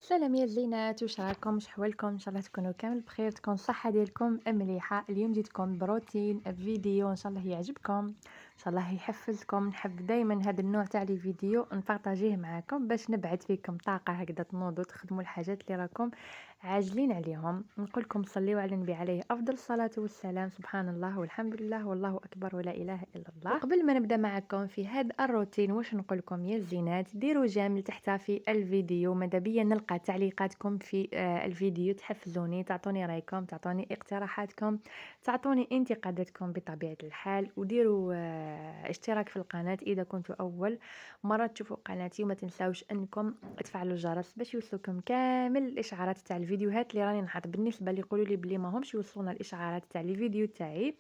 سلام يا الزينات، واش راكم؟ شحوالكم؟ ان شاء الله تكونوا كامل بخير، تكون الصحه ديالكم مليحه. اليوم جيتكم بروتين فيديو ان شاء الله يعجبكم، ان شاء الله يحفزكم. نحب دائما هذا النوع تاع لي فيديو نبارطاجيه معكم باش نبعث فيكم طاقه هكذا تنوضوا تخدموا الحاجات اللي راكم عاجلين عليهم. نقول لكم صليوا على النبي عليه افضل الصلاه والسلام. سبحان الله والحمد لله والله اكبر ولا اله الا الله. وقبل ما نبدا معكم في هذا الروتين واش نقول لكم يا الزينات، ديروا جيم تحت في الفيديو، ماذا بيا نلقى تعليقاتكم في الفيديو، تحفزوني، تعطوني رايكم، تعطوني اقتراحاتكم، تعطوني انتقاداتكم بطبيعه الحال. وديروا اشتراك في القناه اذا كنتوا اول مره تشوفوا قناتي، وما تنساوش انكم تفعلوا الجرس باش يوصلكم كامل الاشعارات تاع الفيديوهات اللي راني نحط. بالنسبه اللي يقولوا لي بلي ما همش يوصلونا الاشعارات تاع الفيديو تاعي،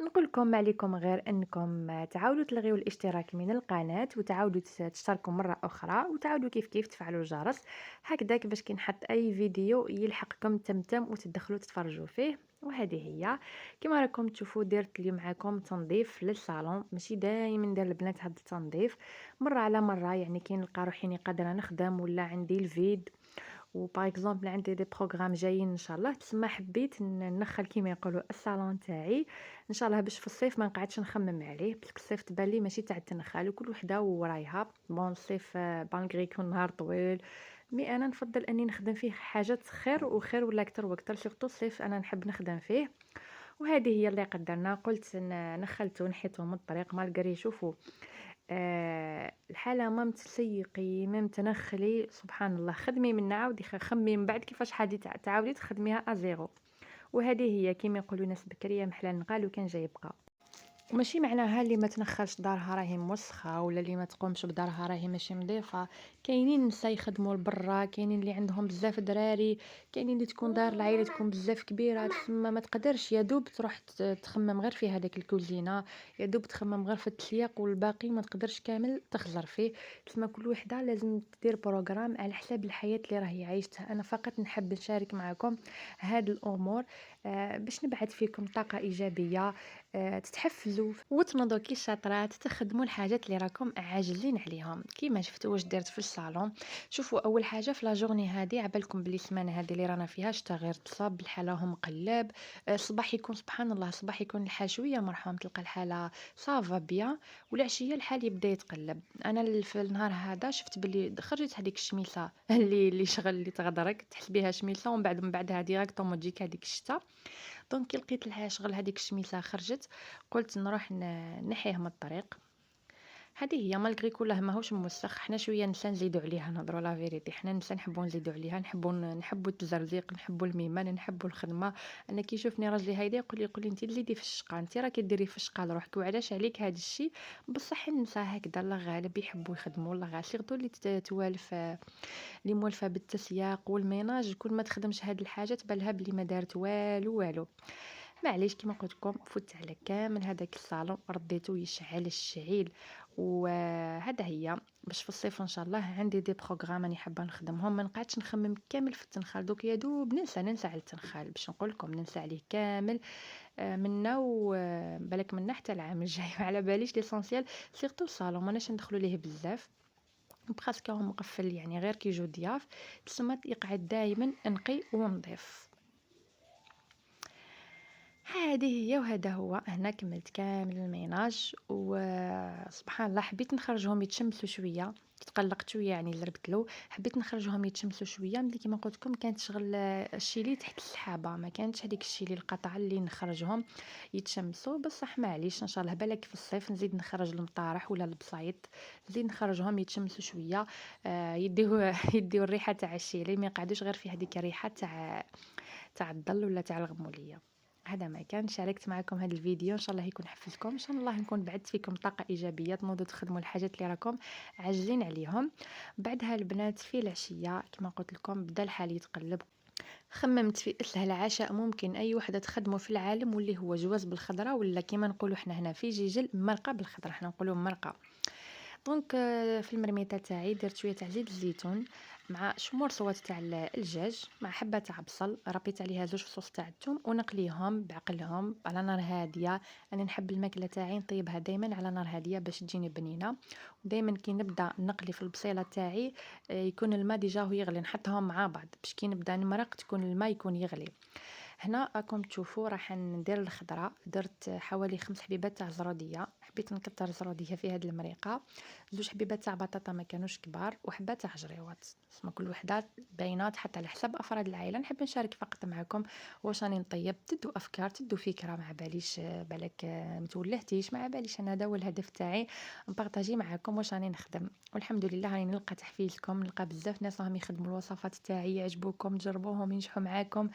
نقول لكم ما عليكم غير انكم تعاودوا تلغيوا الاشتراك من القناه، وتعاودوا تشتركوا مره اخرى، وتعاودوا كيف تفعلوا الجرس هكذاك باش كي نحط اي فيديو يلحقكم تمتم وتدخلوا تتفرجوا فيه. وهذه هي كما راكم تشوفوا درت اليوم معكم تنظيف للصالون. ماشي دائما ندير البنات هذا التنظيف، مره على مره، يعني كي نلقى روحي قادره نخدم ولا عندي الفيد و باغ اكزومبل عندي دي بروغرام جايين ان شاء الله، تسمى حبيت نخل كيما يقولوا الصالون تاعي ان شاء الله باش في الصيف ما نقعدش نخمم عليه، باسكو الصيف تبان لي ماشي تاع التنخال وكل وحده ورايها. بون الصيف بالغري يكون نهار طويل، مي انا نفضل اني نخدم فيه حاجات خير وخير ولا اكثر واكثر، سورتو الصيف انا نحب نخدم فيه. وهذه هي اللي قدرنا، قلت نخلته ونحيته من الطريق مالغري. شوفوا الحالة ما متسيقي ما متنخلي، سبحان الله، خدمي من عاودي خمي من بعد كيفاش حادي تعاودي تخدميها ازيرو. وهذه هي كيما يقولوا ناس بكريه محلى النقال وكان جاي يبقى. وماشي معناها اللي ما تنخلش دارها راهي موسخه، ولا اللي ما تقومش بدارها راهي ماشي نظيفه. كاينين نساء يخدموا لبرا، كاينين اللي عندهم بزاف دراري، كاينين اللي تكون دار العائله تكون بزاف كبيره، تسمى ما تقدرش يا دوب تروح تخمم غير في هذاك الكوزينه، يا دوب تخمم غير في التسياق، والباقي ما تقدرش كامل تخزر فيه. تسمى كل وحده لازم تدير بروغرام على حساب الحياه اللي راهي عايشتها. انا فقط نحب نشارك معكم هاد الامور باش نبعث فيكم طاقه ايجابيه، تتحفزوا وتنوضوا كي الشاطرات تخدموا الحاجات اللي راكم عاجزين عليهم. كيما شفتوا واش درت في الصالون. شوفوا اول حاجه في لا جورني هذه، عبالكم بلي السمانه هذه اللي رانا فيها شتا غير تصاب الحاله هم قلاب. الصباح يكون سبحان الله، الصباح يكون الحال شويه مرحوم، تلقى الحاله صافا بيان، والعشيه الحال يبدا يتقلب. انا في النهار هذا شفت بلي خرجت هذيك الشميسه اللي شغل اللي تغدرك تحس بها شميسه، ومن بعد بعدها ديراكتوم تجيك هذيك الشتا. دونك كي لقيت لها شغل هذيك الشميسه خرجت، قلت نروح نحيه من الطريق. هذه هي مالغري كلها ماهوش موسخ، حنا شويه نسى نزيدوا عليها، نهضروا لا فيريتي، حنا نسى نحبوا نزيدوا عليها، نحبوا التزرزيق، نحبوا الميمان، نحبوا الخدمه. انا كي يشوفني راجلي هيدا يقول لي انت تزيدي في الشقه، انت راكي ديري في الشقه لروحك، وعلاش عليك هذا الشيء؟ بصح النساء هكذا الله غالب يحبوا يخدموا، الله غالب سيرتو اللي توالف، اللي مولفه بالتسياق والميناج، كل ما تخدمش هاد الحاجات بالها بلي ما دارت والو والو. معليش كيما قلت لكم فوت على كامل هذاك الصالون، رديته يشعل الشعيل. وهذا هي باش في الصيف ان شاء الله عندي دي بروغرام راني حابه نخدمهم، ما نقعدش نخمم كامل في التنخال. دوك يا دوب ننسى على التنخال، باش نقول لكم ننسى عليه كامل منا وبالك منا حتى العام الجاي ما على باليش ليسونسيال. سيرتو الصالون ماناش ندخلوا ليه بزاف، براسك هو مقفل، يعني غير كي يجوا ضياف تسمى يقعد دائما نقي ونظيف. هذه هي وهذا هو. هنا كملت كامل الميناج، وسبحان الله حبيت نخرجهم يتشمسوا شويه، تقلقت شويه يعني زربت له، حبيت نخرجهم يتشمسوا شويه. ملي كما قلت لكم كانت شغل الشيلي تحت السحابه، ما كانتش هذيك الشيلي القطعه اللي نخرجهم يتشمسوا. بصح معليش ان شاء الله بالك في الصيف نزيد نخرج المطارح ولا البصايط، نزيد نخرجهم يتشمسوا شويه، يديو يديو الريحه تاع الشيلي، ما يقعدوش غير في هذيك الريحه تاع الظل ولا تاع الغموليه. هذا ما كان شاركت معكم هذا الفيديو، ان شاء الله يكون حفزكم، ان شاء الله نكون بعثت فيكم طاقه ايجابيه تنوضوا تخدموا الحاجات اللي راكم عاجزين عليهم. بعدها البنات في العشيه كما قلت لكم بدا الحال يتقلب، خممت في اسهل عشاء ممكن اي وحده تخدمه في العالم، واللي هو جواز بالخضره، ولا كما نقولوا حنا هنا في جيجل مرقه بالخضره، حنا نقولوا مرقه. دونك في المرميطه تاعي درت شويه تاع زيت الزيتون، مع شمور صوات تاع الدجاج مع حبه تاع بصل، ربيت عليها زوج فصوص تاع الثوم ونقليهم بعقلهم على نار هاديه. انا نحب الماكله تاعي نطيبها دائما على نار هاديه باش تجيني بنينه. ودائما كي نبدا نقلي في البصيله تاعي يكون الماء ديجا هو يغلي، نحطهم مع بعض باش كي نبدا نمرق تكون الماء يكون يغلي. هنا راكم تشوفوا راح ندير الخضره، درت حوالي 5 حبيبات تاع زروديه، حبيت نكتر زروديه في هذه المريقه. 2 حبيبات تاع بطاطا ما كانوش كبار، وحبه تاع جريوات، اسمها كل وحده بينات حتى على حسب افراد العائله. نحب نشارك فقط معكم واش راني نطيب، تدو افكار تدو فكره، مع باليش بالك متولهتيش، مع باليش انا هذا هو الهدف تاعي، نبارطاجي معكم واش راني نخدم. والحمد لله راني نلقى تحفيزكم، نلقى بزاف ناس راهم يخدموا الوصفات تاعي يعجبوكم، تجربوهم ينجحوا معاكم.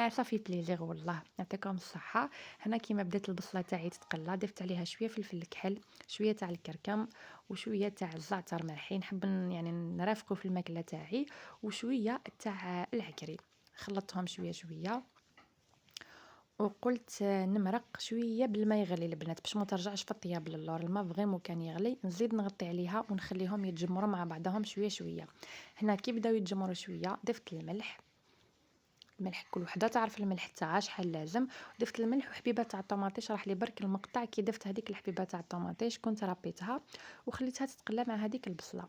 صافي بليزير والله، يعطيكم الصحة. هنا كيما بدات البصلة تاعي تتقلى ضفت عليها شوية فلفل الكحل، شوية تاع الكركم، وشوية تاع الزعتر ملحي، نحب يعني نرافقو في الماكلة تاعي، وشوية تاع العكري. خلطتهم شوية شوية، وقلت نمرق شويه بالماء يغلي البنات باش ما ترجعش في الطياب للور. الماء فريمون كان يغلي، نزيد نغطي عليها ونخليهم يتجمروا مع بعضهم شويه شويه. هنا كي بداو يتجمروا شويه ضفت الملح. الملح كل وحده تعرف الملح تاعها شحال لازم. ضفت الملح وحبيبه تاع الطوماطيش، راح لي برك المقطع كي ضفت هذيك الحبيبه تاع الطوماطيش كنت ربيتها وخليتها تتقلى مع هذيك البصله.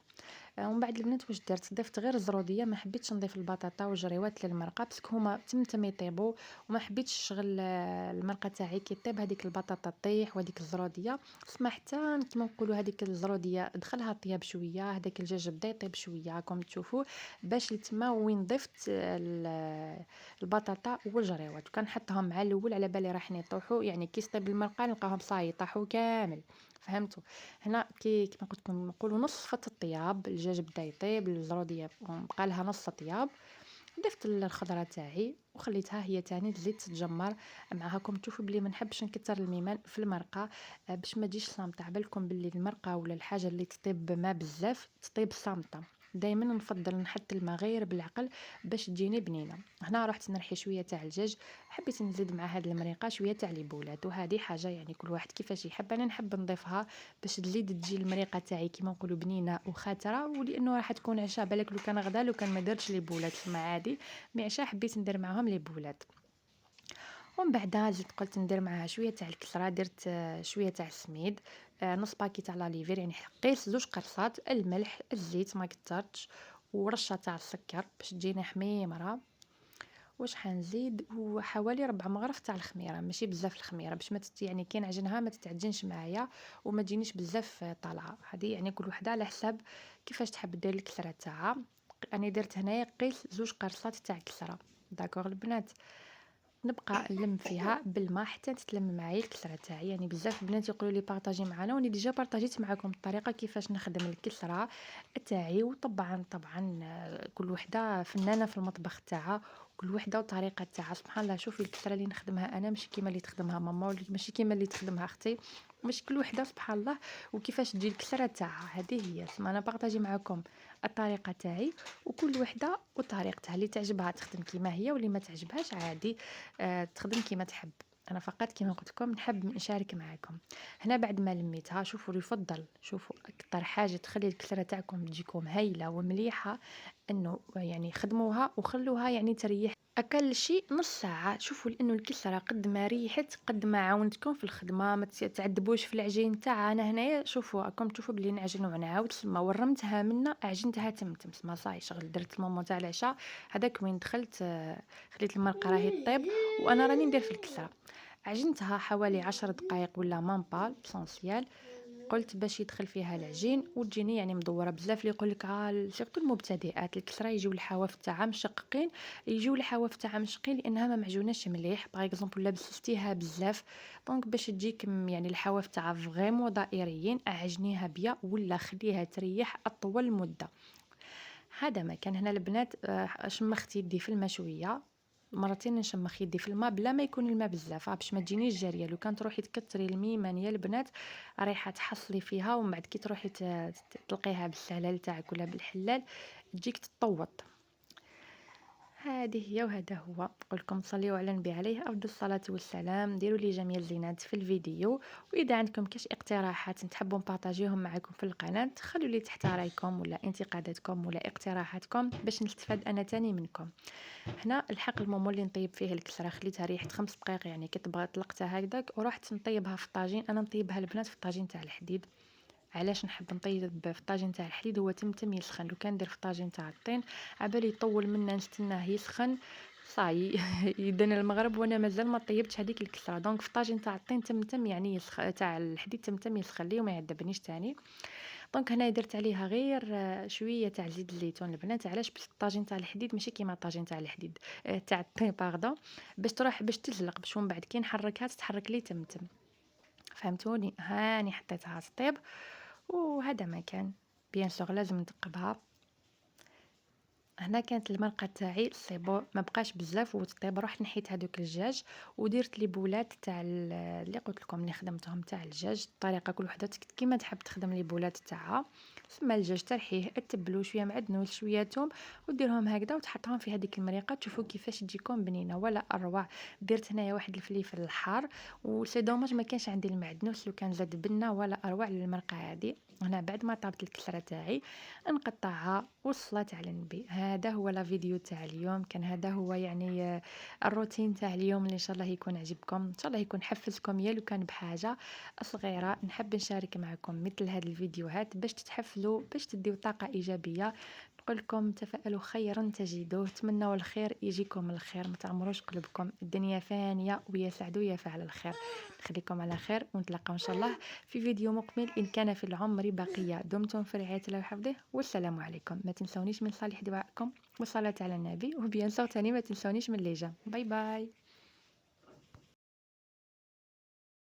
ومن بعد البنات واش درت، ضفت غير الزروديه، ما حبيتش نضيف البطاطا والجريوات للمرقه باسكو هما تمتم يطيبوا، وما حبيتش نشغل المرقه تاعي كي طيب هذيك البطاطا طيح وهذيك الزروديه. سما حتى كيما نقولوا هذيك الزروديه دخلها طياب شويه، هذاك الدجاج بدا يطيب شويه راكم تشوفوا، باش لتما وين ضفت البطاطا والجريوات وكنحطهم مع الاول على بالي راح يطيحوا، يعني كي طيب المرقه نلقاهم صاي طاحوا كامل. فهمتوا؟ هنا كيما قلت لكم نقولوا نص فط الطياب، الدجاج بدا يطيب، الزروديه بقى لها نص طياب. ضفت الخضره تاعي وخليتها هي تاني تزيد تتجمر معاكم. تشوفوا بلي ما نحبش نكثر الميمان في المرقه باش ما تجيش صامته. عبالكم بلي المرقه ولا الحاجه اللي تطيب بما بزاف تطيب صامته، دائما نفضل نحط الماء غير بالعقل باش تجيني بنينه. هنا رحت نرحي شويه تاع الدجاج، حبيت نزيد مع هاد المريقه شويه تاع ليبولات، وهذه حاجه يعني كل واحد كيفاش يحب، انا نحب نضيفها باش تزيد تجي المريقه تاعي كيما نقولوا بنينه وخاتره، ولانه راح تكون عشاء بالك لو كان غدا لو كان ما درتش ليبولات مع عادي، مي عشاء حبيت ندير معاهم ليبولات. ومن بعدها زدت قلت ندير معاها شويه تاع الكسره، درت شويه تاع السميد، نص باكي تاع لاليفير، يعني قيس 2 قرصات، الملح، الزيت ما كترتش، ورشه تاع السكر باش تجيني حميمره. واش حنزيد وحوالي 4 مغرف تاع الخميره، ماشي بزاف الخميره باش ما يعني كي نعجنها ما تتعجنش معايا وما تجينيش بزاف طالعه. هذه يعني كل وحده على حساب كيفاش تحب دير الكسره تاعها. انا درت هنايا قيس 2 قرصات تاع الكسره. داكوغ البنات، نبقى نلم فيها بالماء حتى تتلم معايا الكسره تاعي. يعني بزاف بنات يقولوا لي بارطاجي معنا، وني ديجا بارطاجيت معكم الطريقه كيفاش نخدم الكسره تاعي. وطبعا كل وحده فنانه في المطبخ تاعها، كل وحده وطريقه تاعها. سبحان الله، شوف الكسره اللي نخدمها انا ماشي كيما اللي تخدمها ماما، ولا ماشي كيما اللي تخدمها اختي، ماشي كل وحده سبحان الله وكيفاش تجي الكسره تاعها. هذه هي سما انا بارطاجي معكم الطريقه تاعي، وكل وحده وطريقتها، اللي تعجبها تخدم كيما هي، واللي ما تعجبهاش عادي تخدم كيما تحب. انا فقط كيما قلت لكم نحب نشارك معكم. هنا بعد ما لميتها شوفوا، يفضل شوفوا اكثر حاجه تخلي الكسره تاعكم تجيكم هايله ومليحه، انه يعني خدموها وخلوها يعني تريح اقل شيء نص ساعه. شوفوا لانه الكسره قد ما ريحت قد ما عاونتكم في الخدمه، ما تعذبوش في العجين تاعها. انا هنايا شوفوا راكم تشوفوا بلي نعجن ونعاود، تما ورمتها منا عجنتها تمتم، تما صاي شغل درت المومون تاع العشاء. هذاك وين دخلت خليت المرقه راهي طيب وانا راني ندير في الكسره. عجنتها حوالي 10 دقائق ولا مامبا لسونسيال، قلت باش يدخل فيها العجين وتجيني يعني مدوره بزاف. اللي يقول لك سيرتو المبتدئات الكسره يجيو الحواف تاعها مشققين، يجيو الحواف تاعها مشقين لانها ما معجوناش مليح باغ اكزومبل، ولا بسستيها بزاف. دونك باش تجيك يعني الحواف تاعها فريمون دائريين، اعجنيها بيا ولا خليها تريح اطول مده. هذا ما كان. هنا البنات شمخت يدي في الماء شويه، مرتين نشمخ يدي في الماء بلا ما يكون الماء بزاف باش ما تجينيش جاريه. لو كان تروحي تكثري الميمان يا البنات رايحه تحصلي فيها، ومن بعد كي تروحي تلقيها بالسلال تاعك ولا بالحلال تجيك تطوط. هذه هي وهذا هو. نقول لكم صليوا على النبي عليه افضل الصلاه والسلام، ديروا لي جميع الزينات في الفيديو، واذا عندكم كاش اقتراحات تحبوا نبارطاجيهم معكم في القناه خلوا لي تحت رايكم ولا انتقاداتكم ولا اقتراحاتكم باش نستفاد انا تاني منكم. هنا الحق المومو اللي نطيب فيه الكسره خليتها ريحه 5 دقائق، يعني كي طلقتها هكذاك ورحت نطيبها في الطاجين. انا نطيبها البنات في الطاجين تاع الحديد. علاش نحب نطيب في الطاجين تاع الحديد؟ هو تمتم يسخن. لو كان ندير في الطاجين تاع الطين عبالي يطول منا نستناه يسخن صاي يدن المغرب وانا مازال ما طيبتش هذيك الكسره. دونك في الطاجين تاع الطين تمتم يعني تاع الحديد تمتم يسخن لي وما يعذبنيش تاني. دونك هنايا درت عليها غير شويه تاع زيت الزيتون البنات. علاش؟ باش الطاجين تاع الحديد ماشي كيما الطاجين تاع الحديد تاع الطين باردون، باش تروح باش تزلق، باش من بعد كي نحركها تتحرك لي تمتم. فهمتوني؟ هاني حطيتها تطيب وهذا ما كان. بيان سور لازم نثقبها. هنا كانت المرقه تاعي سي بون، ما بقاش بزاف وتطيب. رحت نحيت هذوك الدجاج ودرت لي بولات تاع اللي قلت لكم اللي خدمتهم تاع الدجاج. الطريقه كل وحده كيما تحب تخدم لي بولات تاعها. سما الدجاج ترحيه تتبلو شويه معدنوس شويه توم وديرهم هكذا وتحطهم في هذيك المريقه، تشوفوا كيفاش تجيكم بنينه ولا اروع. درت هنايا واحد الفليفل الحار وسي دوماج ما كانش عندي المعدنوس، لو كان زاد بنه ولا اروع للمرقه هذه. هنا بعد ما طابت الكسره تاعي نقطعها والصلاة على النبي. هذا هو لا فيديو تاع اليوم. كان هذا هو يعني الروتين تاع اليوم اللي ان شاء الله يكون عجبكم، ان شاء الله يكون حفزكم. يا لو كان بحاجة صغيرة نحب نشارك معكم مثل هذه الفيديوهات باش تتحفزوا باش تديو طاقة إيجابية. نقول لكم تفائلوا خيرا تجدوه، تمنوا الخير يجيكم الخير، ما تعمروش قلبكم، الدنيا فانية ويا سعد ويا فعل الخير. نخليكم على خير ونتلاقاو ان شاء الله في فيديو مقبل إن كان في العمر بقية. دمتم في رعاية الله وحفظه والسلام عليكم. ما تنسونيش من صالح دعائكم والصلاة على النبي، وبيان سور تاني ما تنسونيش من ليجا. باي باي.